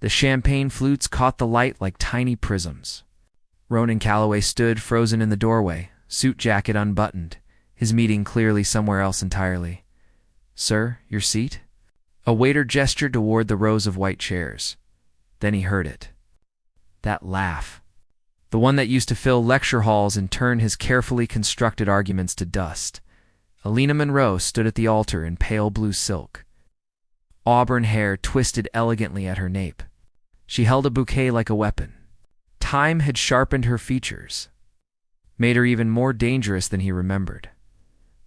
The champagne flutes caught the light like tiny prisms. Ronan Callaway stood frozen in the doorway, suit jacket unbuttoned, his meeting clearly somewhere else entirely. "Sir, your seat?" A waiter gestured toward the rows of white chairs. Then he heard it. That laugh. The one that used to fill lecture halls and turn his carefully constructed arguments to dust. Elina Monroe stood at the altar in pale blue silk. Auburn hair twisted elegantly at her nape. She held a bouquet like a weapon. Time had sharpened her features, made her even more dangerous than he remembered.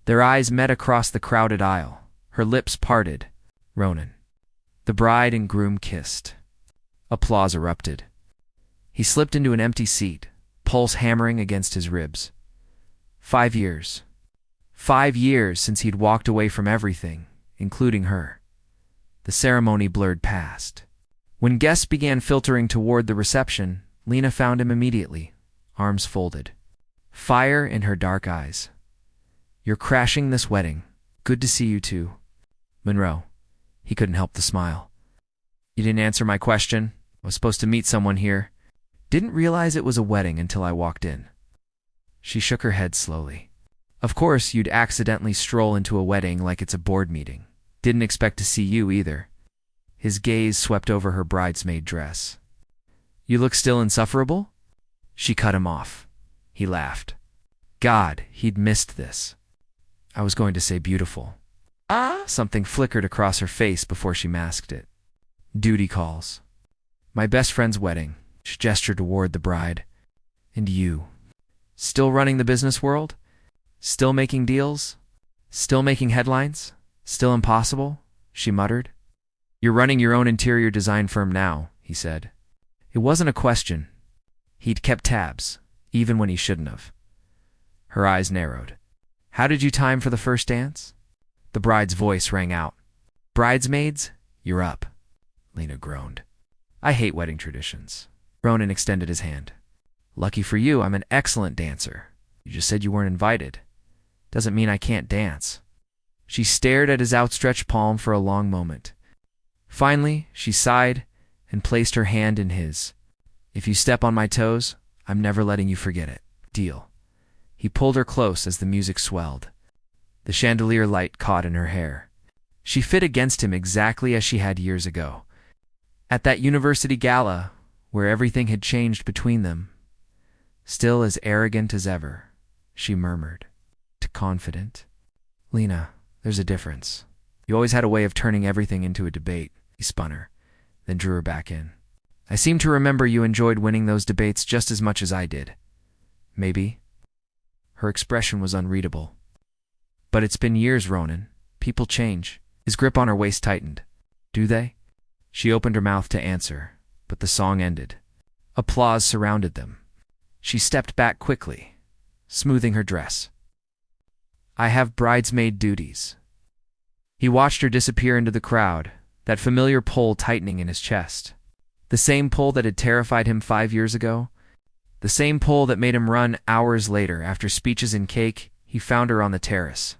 Their eyes met across the crowded aisle. Her lips parted. Ronan. The bride and groom kissed. Applause erupted. He slipped into an empty seat, pulse hammering against his ribs. 5 years. 5 years since he'd walked away from everything, including her. The ceremony blurred past. When guests began filtering toward the reception, Lena found him immediately, arms folded. Fire in her dark eyes. "You're crashing this wedding. Good to see you too." "Monroe." He couldn't help the smile. "You didn't answer my question. I was supposed to meet someone here. Didn't realize it was a wedding until I walked in." She shook her head slowly. "Of course you'd accidentally stroll into a wedding like it's a board meeting. Didn't expect to see you either." His gaze swept over her bridesmaid dress. "You look still insufferable?" She cut him off. He laughed. God, he'd missed this. "I was going to say beautiful." Something flickered across her face before she masked it. "Duty calls. My best friend's wedding." She gestured toward the bride. "And you? Still running the business world? Still making deals? Still making headlines? Still impossible?" she muttered. "You're running your own interior design firm now," he said. It wasn't a question. He'd kept tabs, even when he shouldn't have. Her eyes narrowed. "How did you time for the first dance?" The bride's voice rang out. "Bridesmaids, you're up." Lena groaned. "I hate wedding traditions." Ronan extended his hand. "Lucky for you, I'm an excellent dancer. You just said you weren't invited. Doesn't mean I can't dance." She stared at his outstretched palm for a long moment. Finally, she sighed and placed her hand in his. "If you step on my toes, I'm never letting you forget it. Deal." He pulled her close as the music swelled. The chandelier light caught in her hair. She fit against him exactly as she had years ago. At that university gala, where everything had changed between them. Still as arrogant as ever, she murmured. Confident. "Lena, there's a difference. You always had a way of turning everything into a debate." He spun her, then drew her back in. "I seem to remember you enjoyed winning those debates just as much as I did." "Maybe." Her expression was unreadable. "But it's been years, Ronan. People change." His grip on her waist tightened. "Do they?" She opened her mouth to answer, but the song ended. Applause surrounded them. She stepped back quickly, smoothing her dress. "I have bridesmaid duties." He watched her disappear into the crowd, that familiar pull tightening in his chest. The same pull that had terrified him 5 years ago. The same pull that made him run hours later after speeches and cake. He found her on the terrace.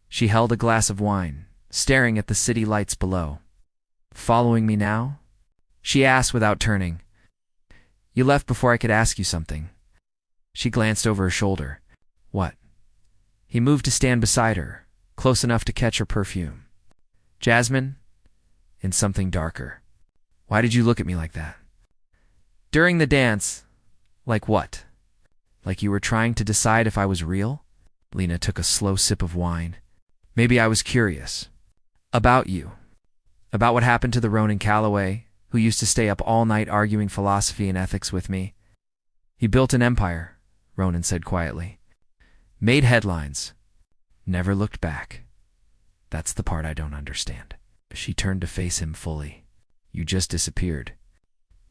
She held a glass of wine, staring at the city lights below. "Following me now?" she asked without turning. "You left before I could ask you something." She glanced over her shoulder. "What?" He moved to stand beside her, close enough to catch her perfume. "Jasmine?" And something darker. "Why did you look at me like that?" "During the dance." "Like what? Like you were trying to decide if I was real?" Lena took a slow sip of wine. "Maybe I was curious. About you. About what happened to the Ronan Callaway, who used to stay up all night arguing philosophy and ethics with me." "He built an empire," Ronan said quietly. "Made headlines. Never looked back. That's the part I don't understand." She turned to face him fully. "You just disappeared.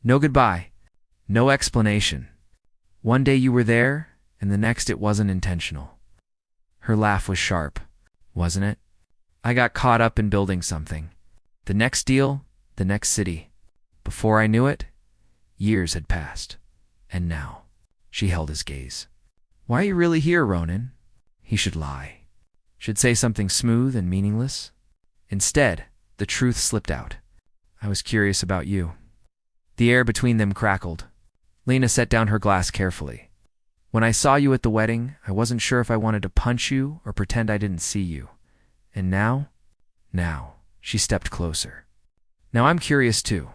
No goodbye. No explanation. One day you were there, and the next it wasn't intentional." Her laugh was sharp, wasn't it? "I got caught up in building something. The next deal, the next city. Before I knew it, years had passed. And now." She held his gaze. "Why are you really here, Ronan?" He should lie. Should say something smooth and meaningless. Instead, the truth slipped out. "I was curious about you." The air between them crackled. Lena set down her glass carefully. When I saw you at the wedding, I wasn't sure if I wanted to punch you or pretend I didn't see you. And now? Now. She stepped closer. Now I'm curious too.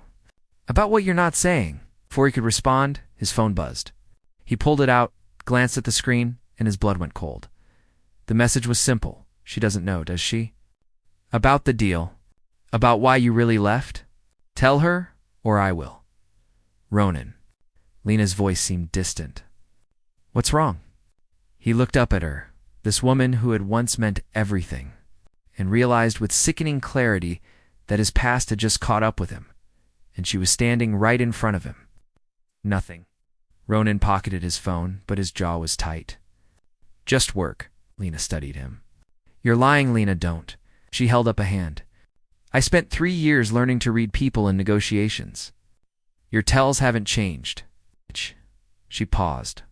About what you're not saying. Before he could respond, his phone buzzed. He pulled it out, glanced at the screen, and his blood went cold. The message was simple. She doesn't know, does she? About the deal. About why you really left. Tell her, or I will. Ronan. Lena's voice seemed distant. What's wrong? He looked up at her, this woman who had once meant everything, and realized with sickening clarity that his past had just caught up with him, and she was standing right in front of him. Nothing. Ronan pocketed his phone, but his jaw was tight. Just work. Lena studied him. You're lying, Lena, don't. She held up a hand. I spent 3 years learning to read people in negotiations. Your tells haven't changed. She paused.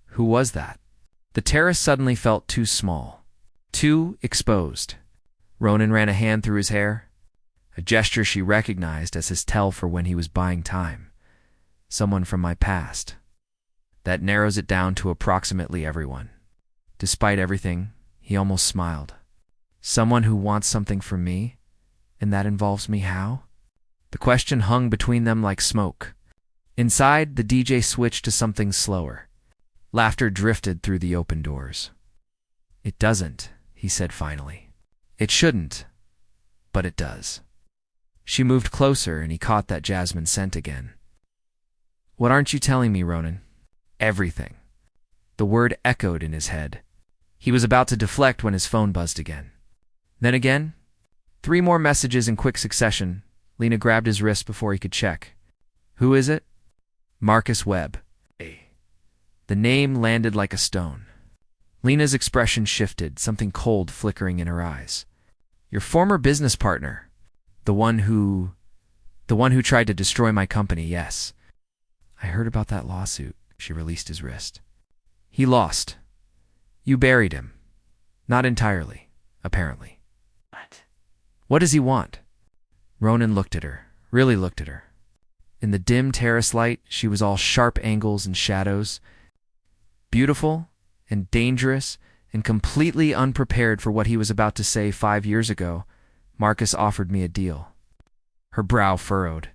Who was that? The terrace suddenly felt too small, too exposed. Ronan ran a hand through his hair, a gesture she recognized as his tell for when he was buying time. Someone from my past. That narrows it down to approximately everyone. Despite everything, he almost smiled. Someone who wants something from me? And that involves me how? The question hung between them like smoke. Inside, the DJ switched to something slower. Laughter drifted through the open doors. It doesn't, he said finally. It shouldn't, but it does. She moved closer and he caught that jasmine scent again. What aren't you telling me, Ronan? Everything. The word echoed in his head. He was about to deflect when his phone buzzed again. Then again, 3 more messages in quick succession. Lena grabbed his wrist before he could check. Who is it? Marcus Webb. The name landed like a stone. Lena's expression shifted, something cold flickering in her eyes. Your former business partner. The one who tried to destroy my company, yes. I heard about that lawsuit. She released his wrist. He lost. You buried him. Not entirely, apparently. What does he want? Ronan looked at her, really looked at her. In the dim terrace light, she was all sharp angles and shadows. Beautiful and dangerous and completely unprepared for what he was about to say 5 years ago, Marcus offered me a deal. Her brow furrowed.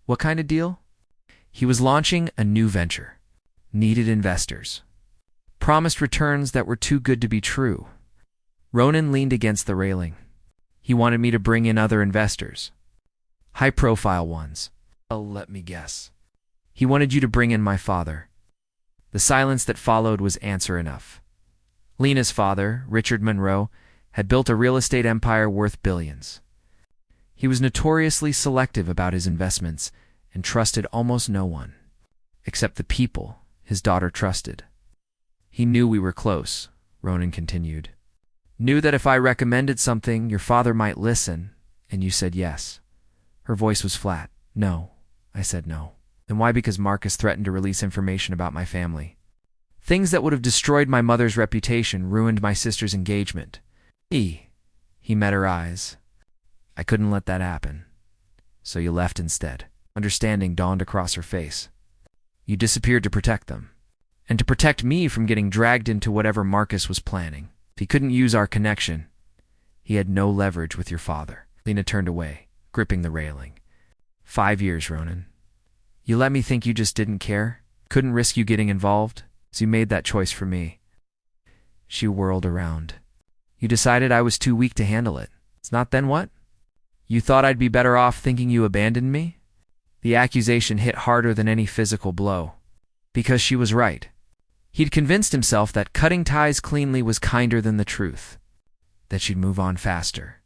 What kind of deal? He was launching a new venture. Needed investors. Promised returns that were too good to be true. Ronan leaned against the railing. He wanted me to bring in other investors. High-profile ones. Oh, let me guess. He wanted you to bring in my father. The silence that followed was answer enough. Lena's father, Richard Monroe, had built a real estate empire worth billions. He was notoriously selective about his investments and trusted almost no one, except the people his daughter trusted. He knew we were close, Ronan continued. Knew that if I recommended something, your father might listen, and you said yes. Her voice was flat. No, I said no. And why? Because Marcus threatened to release information about my family. Things that would have destroyed my mother's reputation, ruined my sister's engagement. He met her eyes. I couldn't let that happen. So you left instead. Understanding dawned across her face. You disappeared to protect them. And to protect me from getting dragged into whatever Marcus was planning. If he couldn't use our connection, he had no leverage with your father. Lena turned away, gripping the railing. 5 years, Ronan. You let me think you just didn't care? Couldn't risk you getting involved? So you made that choice for me. She whirled around. You decided I was too weak to handle it. It's not then what? You thought I'd be better off thinking you abandoned me? The accusation hit harder than any physical blow. Because she was right. He'd convinced himself that cutting ties cleanly was kinder than the truth. That she'd move on faster.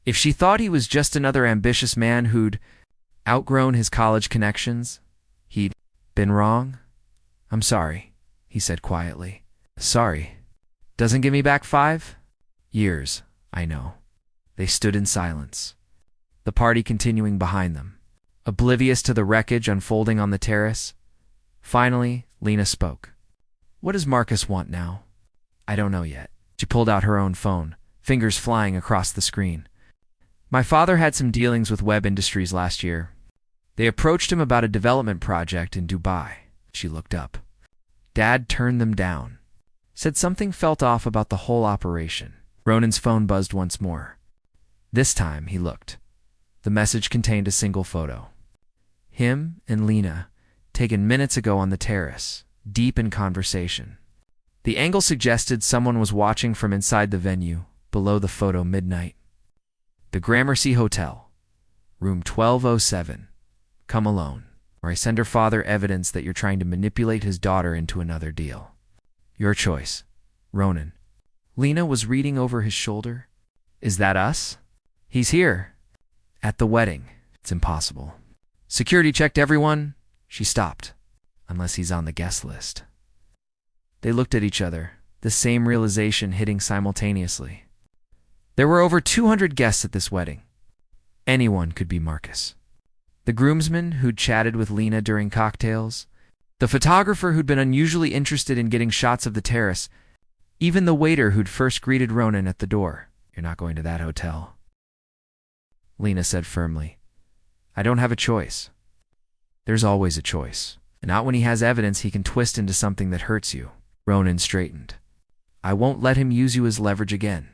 If she thought he was just another ambitious man who'd outgrown his college connections, he'd been wrong. I'm sorry, he said quietly. Sorry. Doesn't give me back 5 years, I know. They stood in silence, the party continuing behind them, oblivious to the wreckage unfolding on the terrace. Finally, Lena spoke. What does Marcus want now? I don't know yet. She pulled out her own phone, fingers flying across the screen. My father had some dealings with Webb Industries last year. They approached him about a development project in Dubai. She looked up. Dad turned them down. Said something felt off about the whole operation. Ronan's phone buzzed once more. This time he looked. The message contained a single photo. Him and Lena, taken minutes ago on the terrace, deep in conversation. The angle suggested someone was watching from inside the venue, below the photo midnight. The Gramercy Hotel, room 1207. Come alone, or I send her father evidence that you're trying to manipulate his daughter into another deal. Your choice, Ronan. Lena was reading over his shoulder. Is that us? He's here. At the wedding. It's impossible. Security checked everyone. She stopped. Unless he's on the guest list. They looked at each other, the same realization hitting simultaneously. There were over 200 guests at this wedding. Anyone could be Marcus. The groomsman who'd chatted with Lena during cocktails, the photographer who'd been unusually interested in getting shots of the terrace, even the waiter who'd first greeted Ronan at the door. You're not going to that hotel. Lena said firmly, I don't have a choice. There's always a choice, and not when he has evidence he can twist into something that hurts you. Ronan straightened. I won't let him use you as leverage again.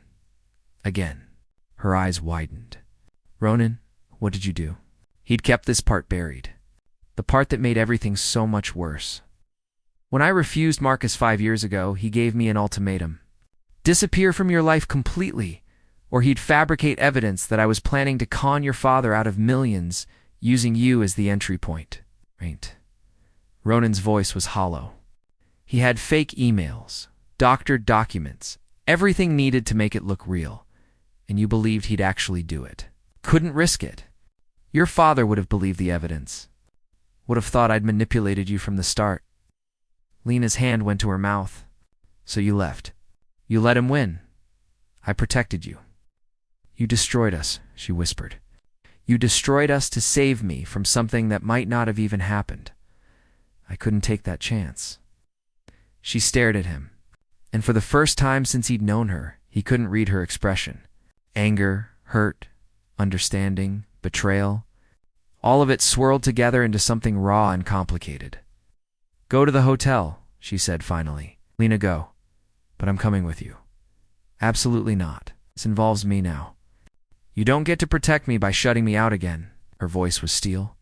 Again. Her eyes widened. Ronan, what did you do? He'd kept this part buried. The part that made everything so much worse. When I refused Marcus 5 years ago, he gave me an ultimatum. Disappear from your life completely, or he'd fabricate evidence that I was planning to con your father out of millions, using you as the entry point. Right. Ronan's voice was hollow. He had fake emails, doctored documents, everything needed to make it look real, and you believed he'd actually do it. Couldn't risk it. Your father would have believed the evidence. Would have thought I'd manipulated you from the start. Lena's hand went to her mouth. So you left. You let him win. I protected you. You destroyed us, she whispered. You destroyed us to save me from something that might not have even happened. I couldn't take that chance. She stared at him, and for the first time since he'd known her, he couldn't read her expression. Anger, hurt, understanding, betrayal. All of it swirled together into something raw and complicated. Go to the hotel, she said finally. Lena, go. But I'm coming with you. Absolutely not. This involves me now. You don't get to protect me by shutting me out again. Her voice was steel.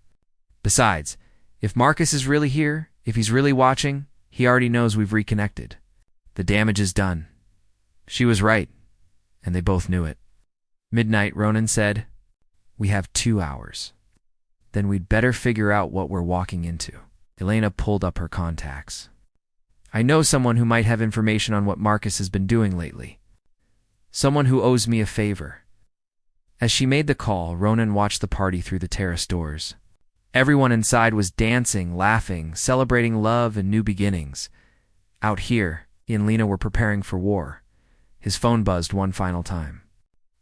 Besides, if Marcus is really here, if he's really watching, he already knows we've reconnected. The damage is done. She was right, and they both knew it. Midnight, Ronan said. We have 2 hours. Then we'd better figure out what we're walking into. Elina pulled up her contacts. I know someone who might have information on what Marcus has been doing lately. Someone who owes me a favor. As she made the call, Ronan watched the party through the terrace doors. Everyone inside was dancing, laughing, celebrating love and new beginnings. Out here, he and Lena were preparing for war. His phone buzzed one final time.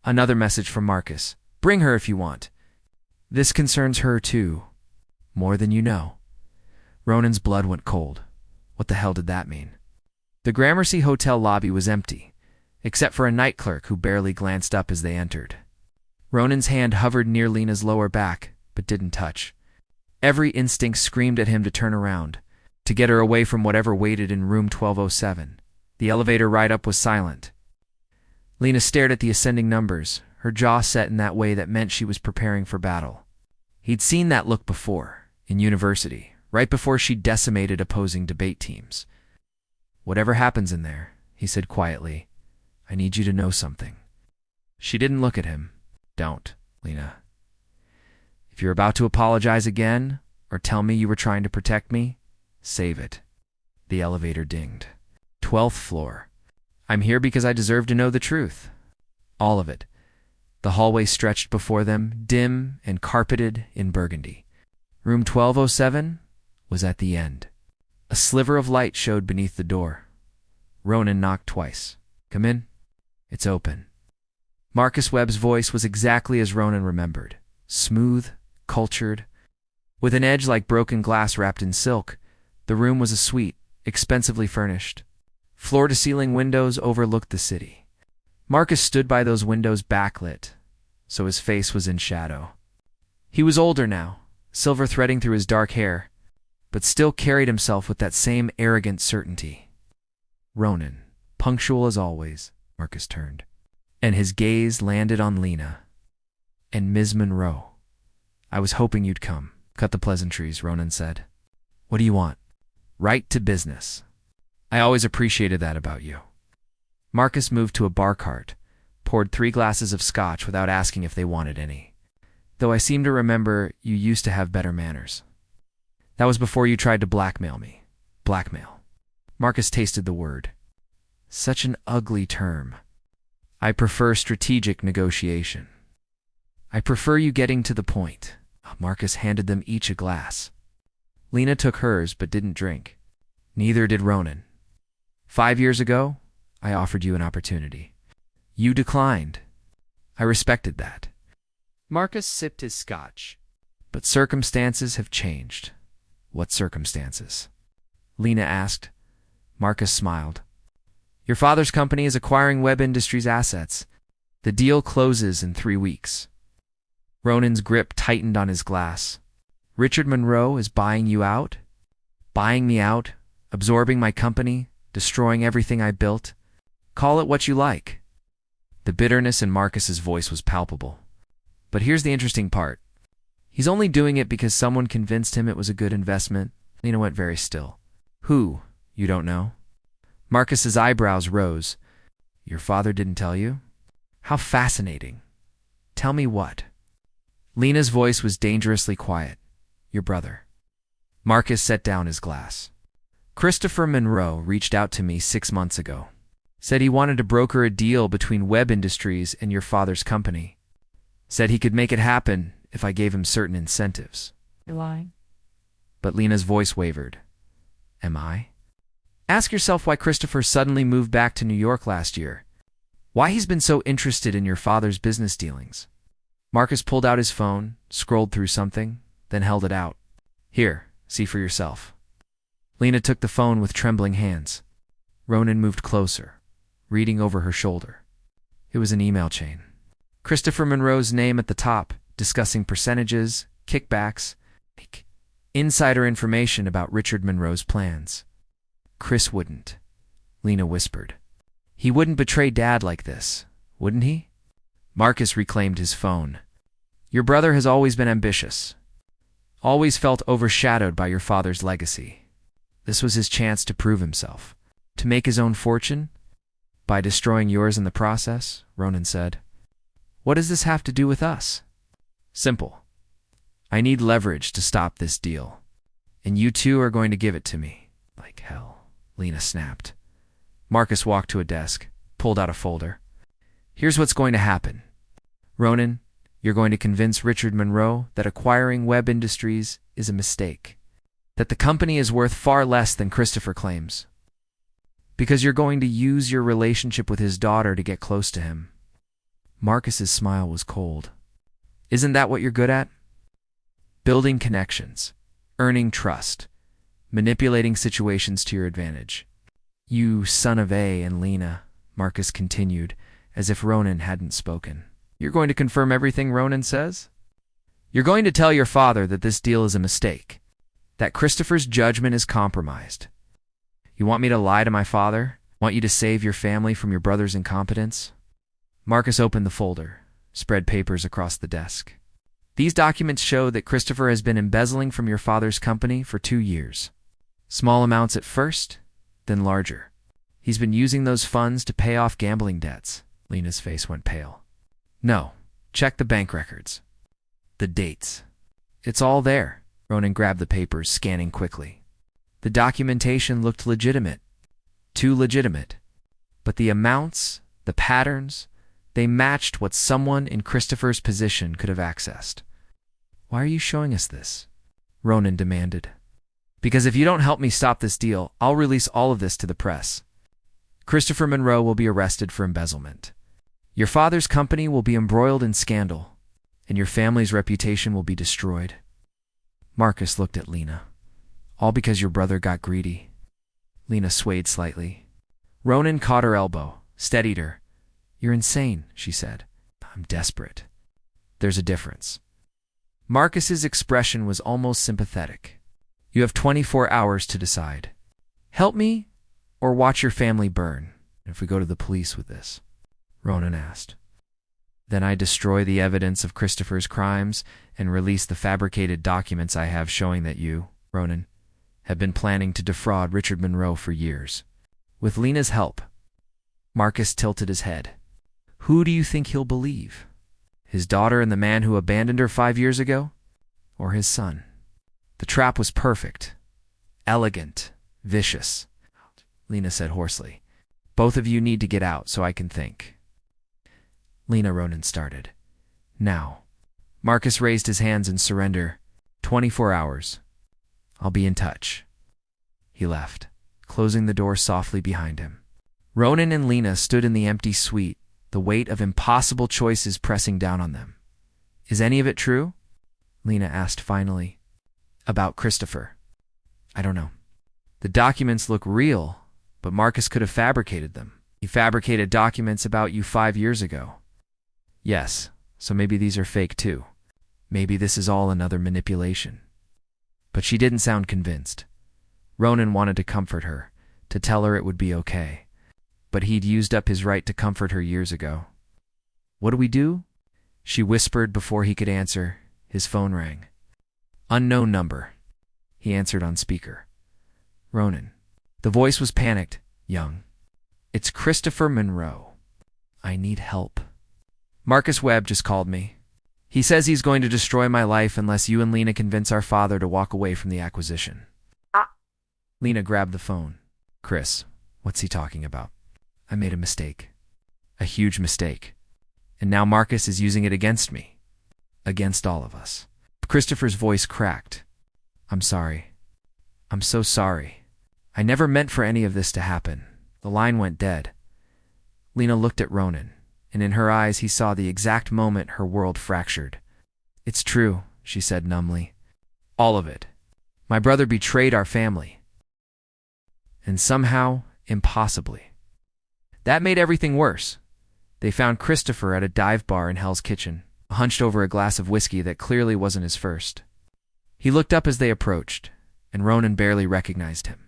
Another message from Marcus. Bring her if you want. This concerns her too. More than you know. Ronan's blood went cold. What the hell did that mean? The Gramercy Hotel lobby was empty, except for a night clerk who barely glanced up as they entered. Ronan's hand hovered near Lena's lower back, but didn't touch. Every instinct screamed at him to turn around, to get her away from whatever waited in room 1207. The elevator ride-up was silent. Lena stared at the ascending numbers, her jaw set in that way that meant she was preparing for battle. He'd seen that look before, in university, right before she decimated opposing debate teams. Whatever happens in there, he said quietly, I need you to know something. She didn't look at him. Don't, Lena. If you're about to apologize again, or tell me you were trying to protect me, save it. The elevator dinged. 12th floor. I'm here because I deserve to know the truth. All of it. The hallway stretched before them, dim and carpeted in burgundy. Room 1207 was at the end. A sliver of light showed beneath the door. Ronan knocked twice. Come in. It's open. Marcus Webb's voice was exactly as Ronan remembered. Smooth, cultured. With an edge like broken glass wrapped in silk, the room was a suite, expensively furnished. Floor-to-ceiling windows overlooked the city. Marcus stood by those windows backlit, so his face was in shadow. He was older now, silver threading through his dark hair, but still carried himself with that same arrogant certainty. Ronan, punctual as always. Marcus turned, and his gaze landed on Lena. And Ms. Monroe. I was hoping you'd come. Cut the pleasantries, Ronan said. What do you want? Right to business. I always appreciated that about you. Marcus moved to a bar cart, poured 3 glasses of scotch without asking if they wanted any. Though I seem to remember you used to have better manners. That was before you tried to blackmail me. Blackmail. Marcus tasted the word. Such an ugly term. I prefer strategic negotiation. I prefer you getting to the point. Marcus handed them each a glass. Lena took hers but didn't drink. Neither did Ronan. 5 years ago, I offered you an opportunity. You declined. I respected that. Marcus sipped his scotch. But circumstances have changed. What circumstances? Lena asked. Marcus smiled. Your father's company is acquiring Web Industries assets. The deal closes in 3 weeks. Ronan's grip tightened on his glass. Richard Monroe is buying you out? Buying me out, absorbing my company, destroying everything I built? Call it what you like. The bitterness in Marcus's voice was palpable. But here's the interesting part. He's only doing it because someone convinced him it was a good investment. Lena went very still. Who? You don't know? Marcus's eyebrows rose. Your father didn't tell you? How fascinating. Tell me what? Lena's voice was dangerously quiet. Your brother. Marcus set down his glass. Christopher Monroe reached out to me 6 months ago. Said he wanted to broker a deal between Web Industries and your father's company. Said he could make it happen if I gave him certain incentives. You're lying. But Lena's voice wavered. Am I? Ask yourself why Christopher suddenly moved back to New York last year. Why he's been so interested in your father's business dealings. Marcus pulled out his phone, scrolled through something, then held it out. Here, see for yourself. Lena took the phone with trembling hands. Ronan moved closer, reading over her shoulder. It was an email chain. Christopher Monroe's name at the top, discussing percentages, kickbacks, insider information about Richard Monroe's plans. Chris wouldn't, Lena whispered. He wouldn't betray Dad like this, wouldn't he? Marcus reclaimed his phone. Your brother has always been ambitious. Always felt overshadowed by your father's legacy. This was his chance to prove himself. To make his own fortune? By destroying yours in the process, Ronan said. What does this have to do with us? Simple. I need leverage to stop this deal. And you two are going to give it to me. Like hell, Lena snapped. Marcus walked to a desk, pulled out a folder. Here's what's going to happen. Ronan, you're going to convince Richard Monroe that acquiring Web Industries is a mistake. That the company is worth far less than Christopher claims. Because you're going to use your relationship with his daughter to get close to him. Marcus's smile was cold. Isn't that what you're good at? Building connections, earning trust, manipulating situations to your advantage. You son of A and Lena, Marcus continued, as if Ronan hadn't spoken. You're going to confirm everything Ronan says? You're going to tell your father that this deal is a mistake, that Christopher's judgment is compromised. You want me to lie to my father? Want you to save your family from your brother's incompetence? Marcus opened the folder, spread papers across the desk. These documents show that Christopher has been embezzling from your father's company for 2 years. Small amounts at first, then larger. He's been using those funds to pay off gambling debts. Lena's face went pale. No, check the bank records. The dates. It's all there. Ronan grabbed the papers, scanning quickly. The documentation looked legitimate. Too legitimate. But the amounts, the patterns, they matched what someone in Christopher's position could have accessed. Why are you showing us this? Ronan demanded. Because if you don't help me stop this deal, I'll release all of this to the press. Christopher Monroe will be arrested for embezzlement. Your father's company will be embroiled in scandal, and your family's reputation will be destroyed. Marcus looked at Lena. All because your brother got greedy. Lena swayed slightly. Ronan caught her elbow, steadied her. You're insane, she said. I'm desperate. There's a difference. Marcus's expression was almost sympathetic. You have 24 hours to decide. Help me or watch your family burn if we go to the police with this, Ronan asked. Then I destroy the evidence of Christopher's crimes and release the fabricated documents I have showing that you, Ronan, have been planning to defraud Richard Monroe for years. With Lena's help. Marcus tilted his head. Who do you think he'll believe? His daughter and the man who abandoned her 5 years ago? Or his son? The trap was perfect. Elegant. Vicious. Lena said hoarsely. Both of you need to get out so I can think. Lena, Ronan started. Now. Marcus raised his hands in surrender. 24 hours. I'll be in touch. He left, closing the door softly behind him. Ronan and Lena stood in the empty suite, the weight of impossible choices pressing down on them. Is any of it true? Lena asked finally. About Christopher. I don't know. The documents look real, but Marcus could have fabricated them. He fabricated documents about you 5 years ago. Yes, so maybe these are fake too. Maybe this is all another manipulation. But she didn't sound convinced. Ronan wanted to comfort her, to tell her it would be okay. But he'd used up his right to comfort her years ago. What do we do? She whispered before he could answer. His phone rang. Unknown number. He answered on speaker. Ronan. The voice was panicked, young. It's Christopher Monroe. I need help. Marcus Webb just called me. He says he's going to destroy my life unless you and Lena convince our father to walk away from the acquisition. Lena grabbed the phone. Chris, what's he talking about? I made a mistake. A huge mistake. And now Marcus is using it against me. Against all of us. Christopher's voice cracked. I'm sorry. I'm so sorry. I never meant for any of this to happen. The line went dead. Lena looked at Ronan, and in her eyes he saw the exact moment her world fractured. It's true, she said numbly. All of it. My brother betrayed our family. And somehow, impossibly. That made everything worse. They found Christopher at a dive bar in Hell's Kitchen, hunched over a glass of whiskey that clearly wasn't his first. He looked up as they approached, and Ronan barely recognized him.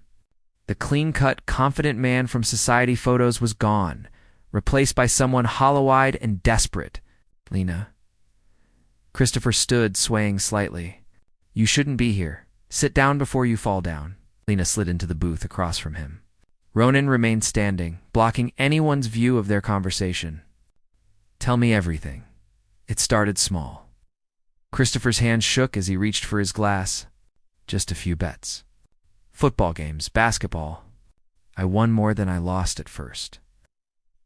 The clean-cut, confident man from society photos was gone, replaced by someone hollow-eyed and desperate. Lena. Christopher stood, swaying slightly. You shouldn't be here. Sit down before you fall down. Lena slid into the booth across from him. Ronan remained standing, blocking anyone's view of their conversation. Tell me everything. It started small. Christopher's hand shook as he reached for his glass. Just a few bets. Football games, basketball. I won more than I lost at first.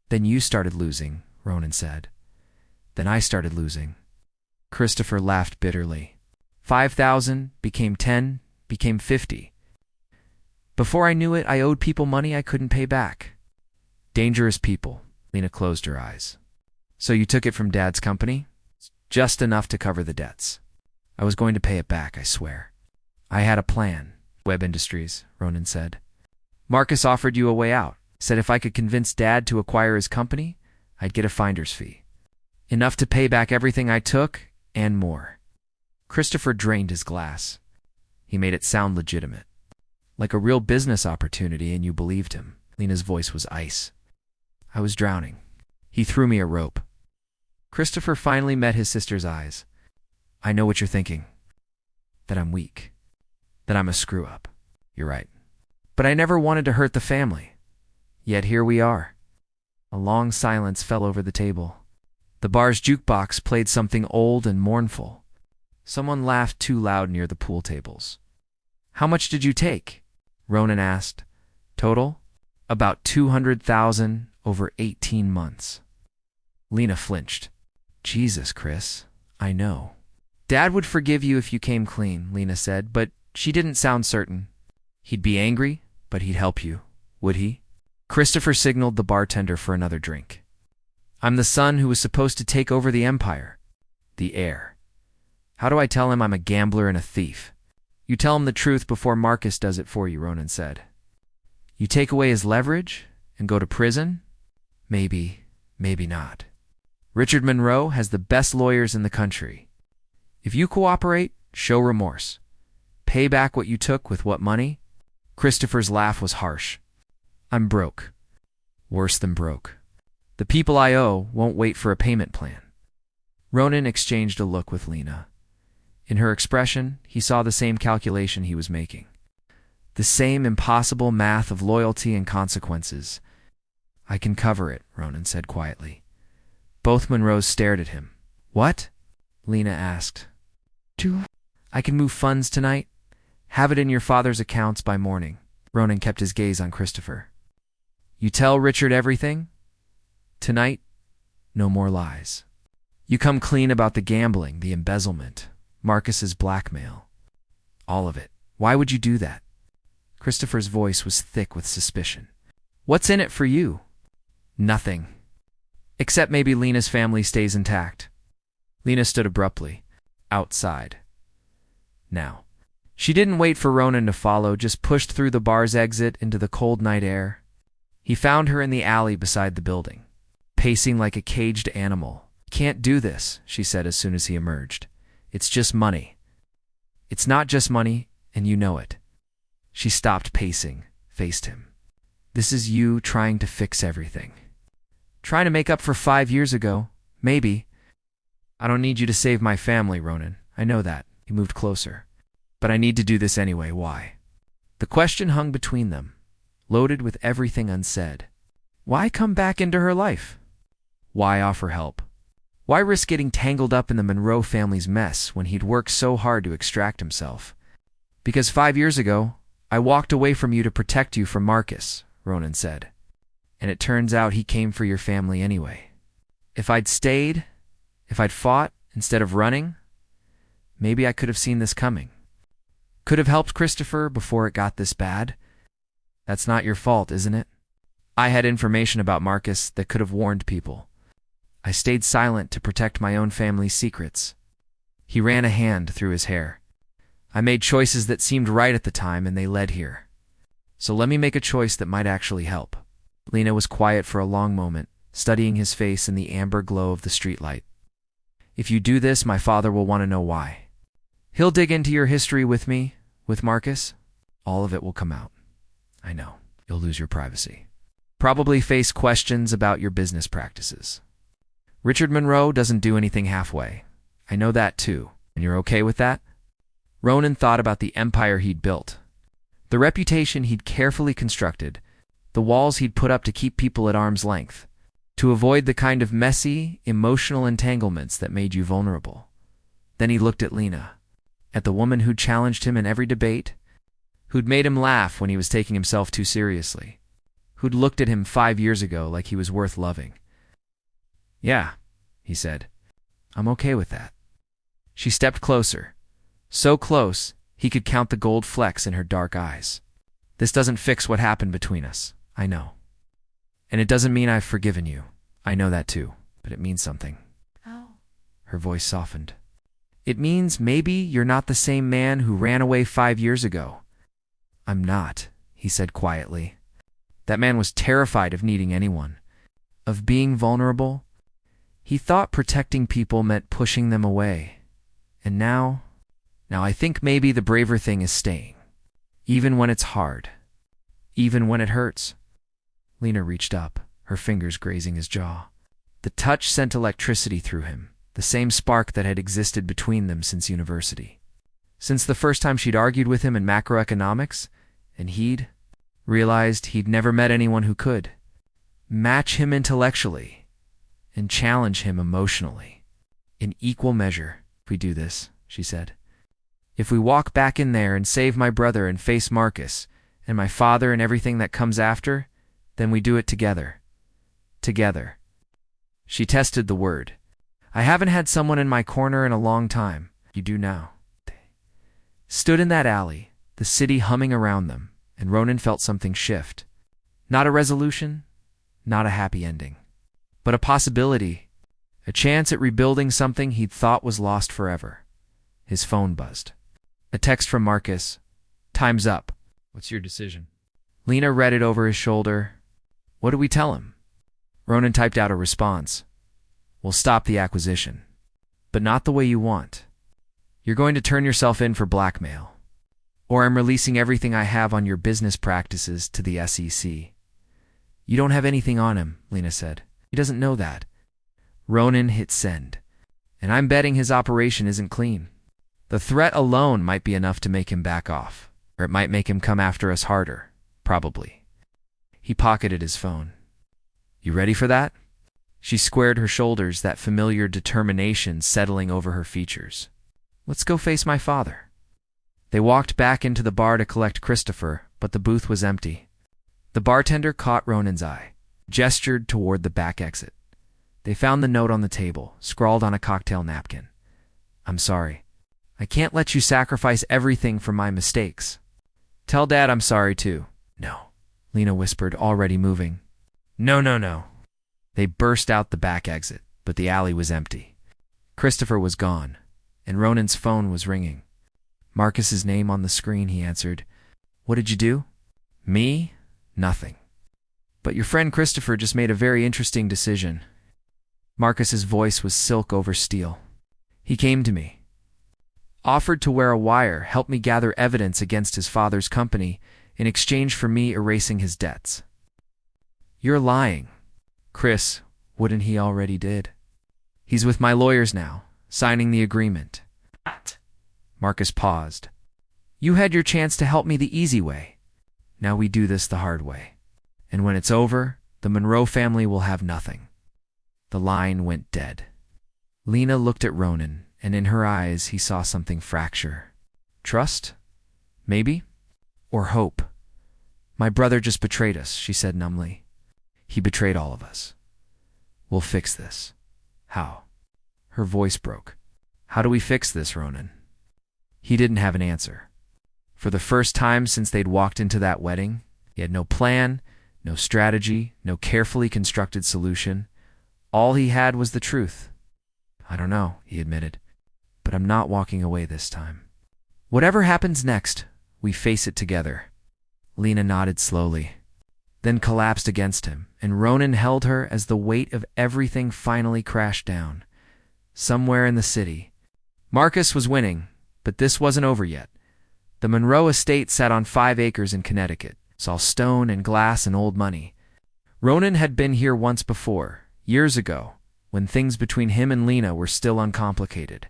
Then you started losing, Ronan said. Then I started losing. Christopher laughed bitterly. 5,000 became 10, became 50. Before I knew it, I owed people money I couldn't pay back. Dangerous people. Lena closed her eyes. So you took it from Dad's company? Just enough to cover the debts. I was going to pay it back, I swear. I had a plan. Webb Industries, Ronan said. Marcus offered you a way out. Said if I could convince Dad to acquire his company, I'd get a finder's fee. Enough to pay back everything I took, and more. Christopher drained his glass. He made it sound legitimate. Like a real business opportunity, and you believed him. Lena's voice was ice. I was drowning. He threw me a rope. Christopher finally met his sister's eyes. I know what you're thinking. That I'm weak. That I'm a screw-up. You're right. But I never wanted to hurt the family. Yet here we are. A long silence fell over the table. The bar's jukebox played something old and mournful. Someone laughed too loud near the pool tables. How much did you take? Ronan asked. Total? About 200,000 over 18 months. Lena flinched. Jesus, Chris. I know. Dad would forgive you if you came clean, Lena said, but she didn't sound certain. He'd be angry, but he'd help you. Would he? Christopher signaled the bartender for another drink. I'm the son who was supposed to take over the empire. The heir. How do I tell him I'm a gambler and a thief? You tell him the truth before Marcus does it for you, Ronan said. You take away his leverage and go to prison? Maybe, maybe not. Richard Monroe has the best lawyers in the country. If you cooperate, show remorse. Pay back what you took with what money? Christopher's laugh was harsh. I'm broke. Worse than broke. The people I owe won't wait for a payment plan. Ronan exchanged a look with Lena. In her expression, he saw the same calculation he was making. The same impossible math of loyalty and consequences. I can cover it, Ronan said quietly. Both Monroes stared at him. What? Lena asked. I can move funds tonight. Have it in your father's accounts by morning. Ronan kept his gaze on Christopher. You tell Richard everything? Tonight, no more lies. You come clean about the gambling, the embezzlement, Marcus's blackmail. All of it. Why would you do that? Christopher's voice was thick with suspicion. What's in it for you? Nothing. Except maybe Lena's family stays intact. Lena stood abruptly, outside. Now. She didn't wait for Ronan to follow, just pushed through the bar's exit into the cold night air. He found her in the alley beside the building, pacing like a caged animal. Can't do this, she said as soon as he emerged. It's just money. It's not just money, and you know it. She stopped pacing, faced him. This is you trying to fix everything. Trying to make up for 5 years ago, maybe. I don't need you to save my family, Ronan. I know that. He moved closer. But I need to do this anyway. Why? The question hung between them, loaded with everything unsaid. Why come back into her life? Why offer help? Why risk getting tangled up in the Monroe family's mess when he'd worked so hard to extract himself? Because 5 years ago, I walked away from you to protect you from Marcus, Ronan said. And it turns out he came for your family anyway. If I'd stayed, if I'd fought instead of running, maybe I could have seen this coming. Could have helped Christopher before it got this bad. That's not your fault, isn't it? I had information about Marcus that could have warned people. I stayed silent to protect my own family's secrets. He ran a hand through his hair. I made choices that seemed right at the time, and they led here. So let me make a choice that might actually help. Lena was quiet for a long moment, studying his face in the amber glow of the streetlight. If you do this, my father will want to know why. He'll dig into your history with me, with Marcus. All of it will come out. I know. You'll lose your privacy. Probably face questions about your business practices. Richard Monroe doesn't do anything halfway. I know that too. And you're okay with that? Ronan thought about the empire he'd built, the reputation he'd carefully constructed, the walls he'd put up to keep people at arm's length, to avoid the kind of messy, emotional entanglements that made you vulnerable. Then he looked at Lena, at the woman who'd challenged him in every debate, who'd made him laugh when he was taking himself too seriously, who'd looked at him 5 years ago like he was worth loving. Yeah, he said. I'm okay with that. She stepped closer, so close he could count the gold flecks in her dark eyes. This doesn't fix what happened between us, I know. And it doesn't mean I've forgiven you. I know that too, but it means something. Oh. Her voice softened. It means maybe you're not the same man who ran away 5 years ago. I'm not, he said quietly. That man was terrified of needing anyone, of being vulnerable. He thought protecting people meant pushing them away. And now I think maybe the braver thing is staying. Even when it's hard. Even when it hurts. Lena reached up, her fingers grazing his jaw. The touch sent electricity through him, the same spark that had existed between them since university. Since the first time she'd argued with him in macroeconomics, and he'd realized he'd never met anyone who could match him intellectually and challenge him emotionally. In equal measure, if we do this, she said. If we walk back in there and save my brother and face Marcus, and my father and everything that comes after, then we do it together. Together. She tested the word. I haven't had someone in my corner in a long time. You do now. Stood in that alley, the city humming around them, and Ronan felt something shift. Not a resolution, not a happy ending, but a possibility, a chance at rebuilding something he'd thought was lost forever. His phone buzzed. A text from Marcus. Time's up. What's your decision? Lena read it over his shoulder. What do we tell him? Ronan typed out a response. We'll stop the acquisition. But not the way you want. You're going to turn yourself in for blackmail. Or I'm releasing everything I have on your business practices to the SEC. You don't have anything on him, Lena said. He doesn't know that. Ronan hit send. And I'm betting his operation isn't clean. The threat alone might be enough to make him back off. Or it might make him come after us harder. Probably. He pocketed his phone. You ready for that? She squared her shoulders, that familiar determination settling over her features. Let's go face my father. They walked back into the bar to collect Christopher, but the booth was empty. The bartender caught Ronan's eye, gestured toward the back exit. They found the note on the table, scrawled on a cocktail napkin. I'm sorry. I can't let you sacrifice everything for my mistakes. Tell Dad I'm sorry too. No, Lena whispered, already moving. No. They burst out the back exit, but the alley was empty. Christopher was gone, and Ronan's phone was ringing. Marcus's name on the screen, he answered. What did you do? Me? Nothing. But your friend Christopher just made a very interesting decision. Marcus's voice was silk over steel. He came to me. Offered to wear a wire, help me gather evidence against his father's company in exchange for me erasing his debts. You're lying. Chris, wouldn't he already did? He's with my lawyers now, signing the agreement. What? Marcus paused. You had your chance to help me the easy way. Now we do this the hard way. And when it's over, the Monroe family will have nothing. The line went dead. Lena looked at Ronan, and in her eyes he saw something fracture. Trust? Maybe? Or hope? My brother just betrayed us, she said numbly. He betrayed all of us. We'll fix this. How? Her voice broke. How do we fix this, Ronan? He didn't have an answer. For the first time since they'd walked into that wedding, he had no plan, no strategy, no carefully constructed solution. All he had was the truth. I don't know, he admitted, but I'm not walking away this time. Whatever happens next, we face it together. Lena nodded slowly, then collapsed against him, and Ronan held her as the weight of everything finally crashed down. Somewhere in the city, Marcus was winning, but this wasn't over yet. The Monroe estate sat on 5 acres in Connecticut. It's all stone and glass and old money. Ronan had been here once before, years ago, when things between him and Lena were still uncomplicated.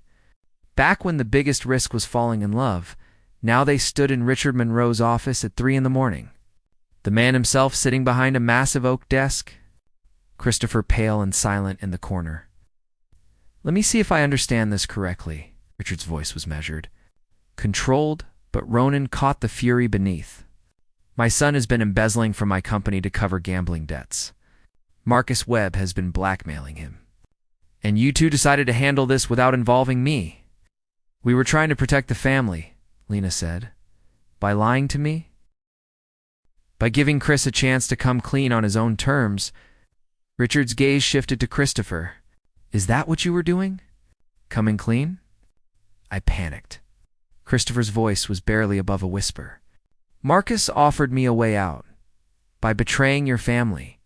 Back when the biggest risk was falling in love, now they stood in Richard Monroe's office at 3 a.m. The man himself sitting behind a massive oak desk. Christopher pale and silent in the corner. Let me see if I understand this correctly. Richard's voice was measured. Controlled, but Ronan caught the fury beneath. My son has been embezzling from my company to cover gambling debts. Marcus Webb has been blackmailing him. And you two decided to handle this without involving me. We were trying to protect the family, Lena said. By lying to me? By giving Chris a chance to come clean on his own terms. Richard's gaze shifted to Christopher. Is that what you were doing? Coming clean? I panicked. Christopher's voice was barely above a whisper. Marcus offered me a way out. By betraying your family.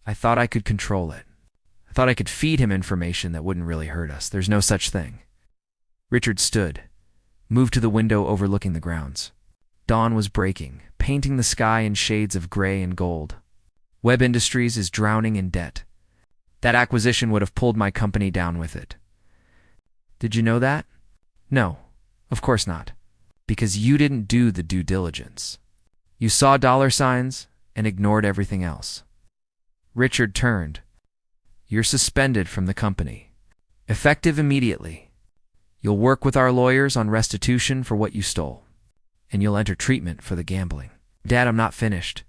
I thought I could control it. I thought I could feed him information that wouldn't really hurt us. There's no such thing. Richard stood, moved to the window overlooking the grounds. Dawn was breaking, painting the sky in shades of gray and gold. Webb Industries is drowning in debt. That acquisition would have pulled my company down with it. Did you know that? No, of course not. Because you didn't do the due diligence. You saw dollar signs and ignored everything else. Richard turned. You're suspended from the company. Effective immediately. You'll work with our lawyers on restitution for what you stole. And you'll enter treatment for the gambling. Dad, I'm not finished.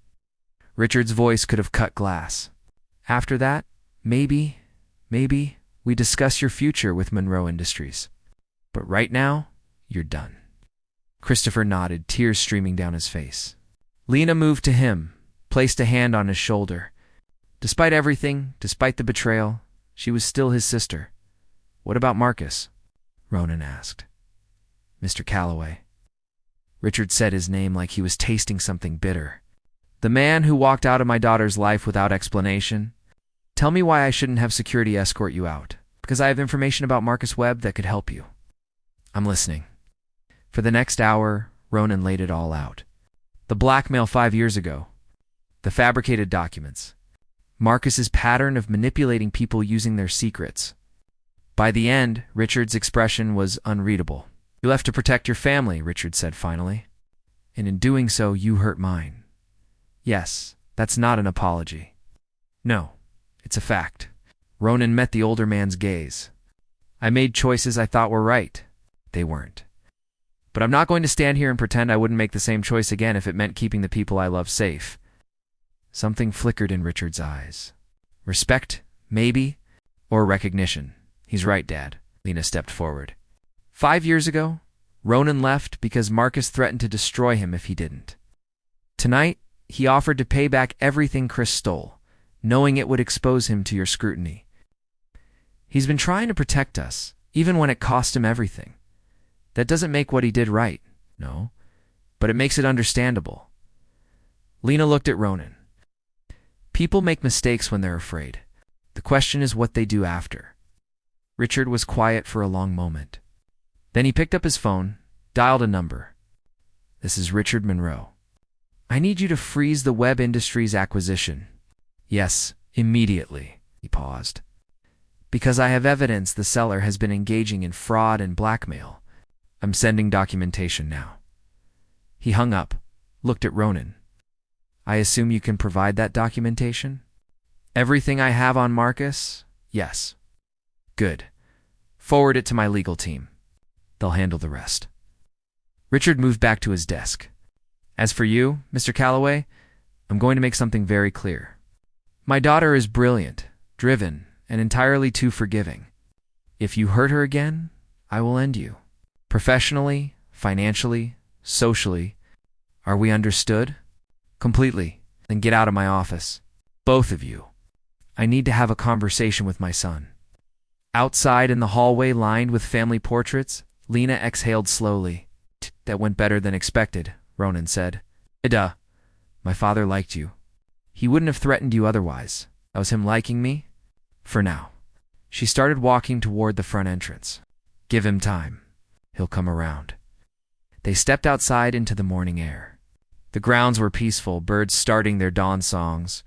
Richard's voice could have cut glass. After that, maybe, we discuss your future with Monroe Industries. But right now, you're done. Christopher nodded, tears streaming down his face. Lena moved to him, placed a hand on his shoulder. Despite everything, despite the betrayal, she was still his sister. What about Marcus? Ronan asked. Mr. Callaway. Richard said his name like he was tasting something bitter. The man who walked out of my daughter's life without explanation. Tell me why I shouldn't have security escort you out. Because I have information about Marcus Webb that could help you. I'm listening. For the next hour, Ronan laid it all out. The blackmail 5 years ago, the fabricated documents, Marcus's pattern of manipulating people using their secrets. By the end, Richard's expression was unreadable. You left to protect your family, Richard said finally. And in doing so, you hurt mine. Yes, that's not an apology. No, it's a fact. Ronan met the older man's gaze. I made choices I thought were right. They weren't. But I'm not going to stand here and pretend I wouldn't make the same choice again if it meant keeping the people I love safe. Something flickered in Richard's eyes. Respect, maybe, or recognition. He's right, Dad. Lena stepped forward. 5 years ago, Ronan left because Marcus threatened to destroy him if he didn't. Tonight, he offered to pay back everything Chris stole, knowing it would expose him to your scrutiny. He's been trying to protect us, even when it cost him everything. That doesn't make what he did right, no, but it makes it understandable. Lena looked at Ronan. People make mistakes when they're afraid. The question is what they do after. Richard was quiet for a long moment. Then he picked up his phone, dialed a number. This is Richard Monroe. I need you to freeze the web industry's acquisition. Yes, immediately. He paused. Because I have evidence the seller has been engaging in fraud and blackmail. I'm sending documentation now. He hung up, looked at Ronan. I assume you can provide that documentation? Everything I have on Marcus? Yes. Good. Forward it to my legal team. They'll handle the rest. Richard moved back to his desk. As for you, Mr. Callaway, I'm going to make something very clear. My daughter is brilliant, driven, and entirely too forgiving. If you hurt her again, I will end you. Professionally, financially, socially. Are we understood? Completely. Then get out of my office. Both of you. I need to have a conversation with my son. Outside in the hallway lined with family portraits, Lena exhaled slowly. That went better than expected, Ronan said. Duh. My father liked you. He wouldn't have threatened you otherwise. That was him liking me? For now. She started walking toward the front entrance. Give him time. He'll come around. They stepped outside into the morning air. The grounds were peaceful, birds starting their dawn songs.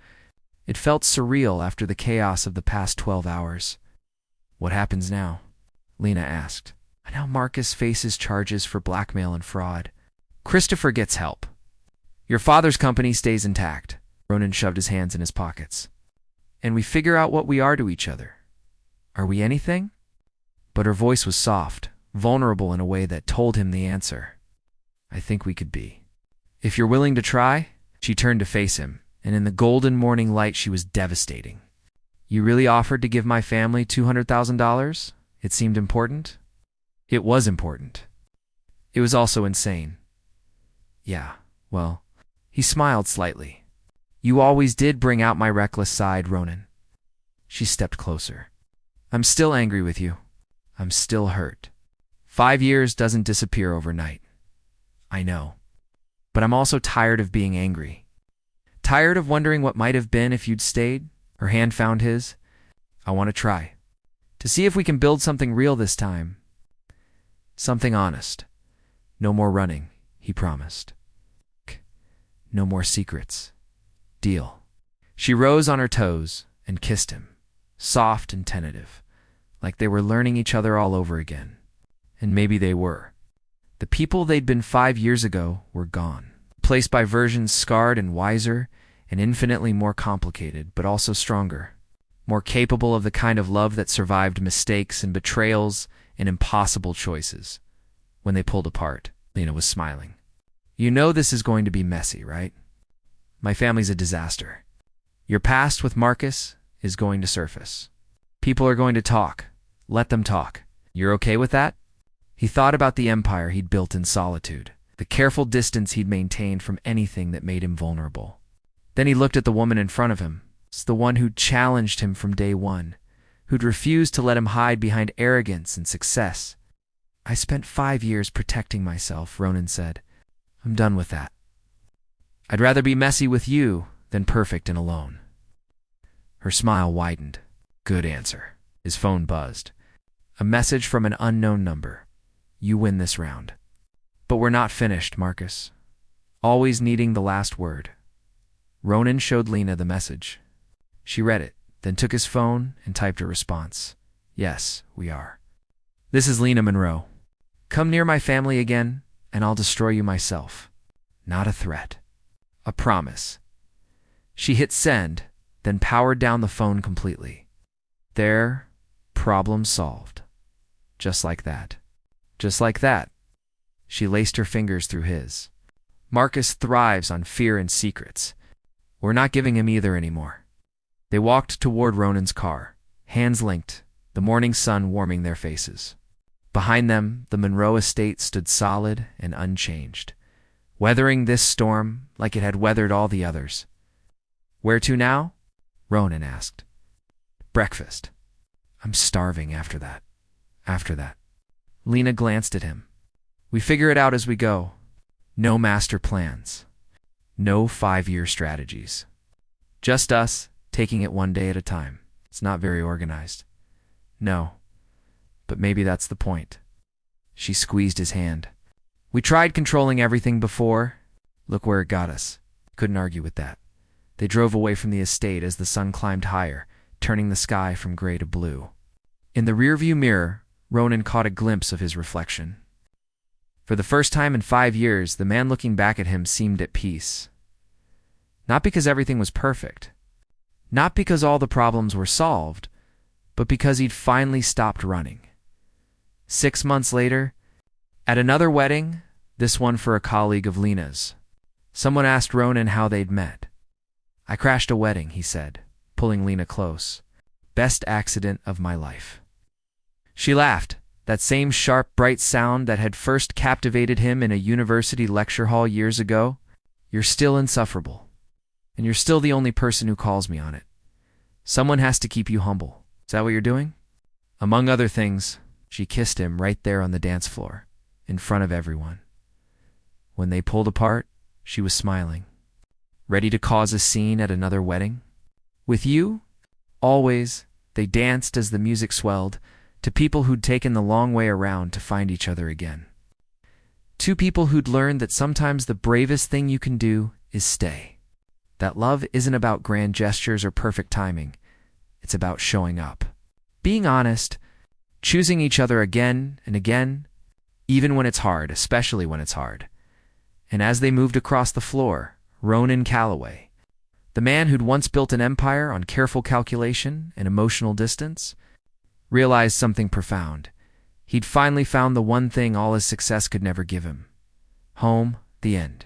It felt surreal after the chaos of the past 12 hours. What happens now? Lena asked. Now Marcus faces charges for blackmail and fraud. Christopher gets help. Your father's company stays intact. Ronan shoved his hands in his pockets. And we figure out what we are to each other. Are we anything? But her voice was soft, vulnerable in a way that told him the answer. I think we could be. If you're willing to try. She turned to face him, and in the golden morning light she was devastating. You really offered to give my family $200,000? It seemed important? It was important. It was also insane. Yeah, well, he smiled slightly. You always did bring out my reckless side, Ronan. She stepped closer. I'm still angry with you. I'm still hurt. 5 years doesn't disappear overnight. I know. But I'm also tired of being angry. Tired of wondering what might have been if you'd stayed. Her hand found his. I want to try. To see if we can build something real this time. Something honest. No more running, he promised. No more secrets. Deal. She rose on her toes and kissed him, soft and tentative, like they were learning each other all over again. And maybe they were. The people they'd been 5 years ago were gone, replaced by versions scarred and wiser and infinitely more complicated, but also stronger, more capable of the kind of love that survived mistakes and betrayals and impossible choices. When they pulled apart, Lena was smiling. You know this is going to be messy, right? My family's a disaster. Your past with Marcus is going to surface. People are going to talk. Let them talk. You're okay with that? He thought about the empire he'd built in solitude, the careful distance he'd maintained from anything that made him vulnerable. Then he looked at the woman in front of him. It's the one who'd challenged him from day one, who'd refused to let him hide behind arrogance and success. I spent 5 years protecting myself, Ronan said. I'm done with that. I'd rather be messy with you than perfect and alone. Her smile widened. Good answer. His phone buzzed. A message from an unknown number. You win this round. But we're not finished, Marcus. Always needing the last word. Ronan showed Lena the message. She read it, then took his phone and typed a response. Yes, we are. This is Elina Monroe. Come near my family again, and I'll destroy you myself. Not a threat. A promise. She hit send, then powered down the phone completely. There, problem solved. Just like that. Just like that. She laced her fingers through his. Marcus thrives on fear and secrets. We're not giving him either anymore. They walked toward Ronan's car, hands linked, the morning sun warming their faces. Behind them, the Monroe estate stood solid and unchanged, weathering this storm like it had weathered all the others. Where to now? Ronan asked. Breakfast. I'm starving after that. After that. Lena glanced at him. We figure it out as we go. No master plans. No 5-year strategies. Just us, taking it one day at a time. It's not very organized. No. But maybe that's the point. She squeezed his hand. We tried controlling everything before. Look where it got us. Couldn't argue with that. They drove away from the estate as the sun climbed higher, turning the sky from gray to blue. In the rearview mirror, Ronan caught a glimpse of his reflection. For the first time in 5 years, the man looking back at him seemed at peace. Not because everything was perfect. Not because all the problems were solved, but because he'd finally stopped running. 6 months later, at another wedding, this one for a colleague of Lena's, someone asked Ronan how they'd met. I crashed a wedding, he said, pulling Lena close. Best accident of my life. She laughed, that same sharp, bright sound that had first captivated him in a university lecture hall years ago. You're still insufferable, and you're still the only person who calls me on it. Someone has to keep you humble. Is that what you're doing? Among other things, she kissed him right there on the dance floor, in front of everyone. When they pulled apart, she was smiling. Ready to cause a scene at another wedding? With you? Always, they danced as the music swelled, to people who'd taken the long way around to find each other again. Two people who'd learned that sometimes the bravest thing you can do is stay. That love isn't about grand gestures or perfect timing. It's about showing up. Being honest, choosing each other again and again, even when it's hard, especially when it's hard. And as they moved across the floor, Ronan Callaway, the man who'd once built an empire on careful calculation and emotional distance, realized something profound. He'd finally found the one thing all his success could never give him. Home, the end.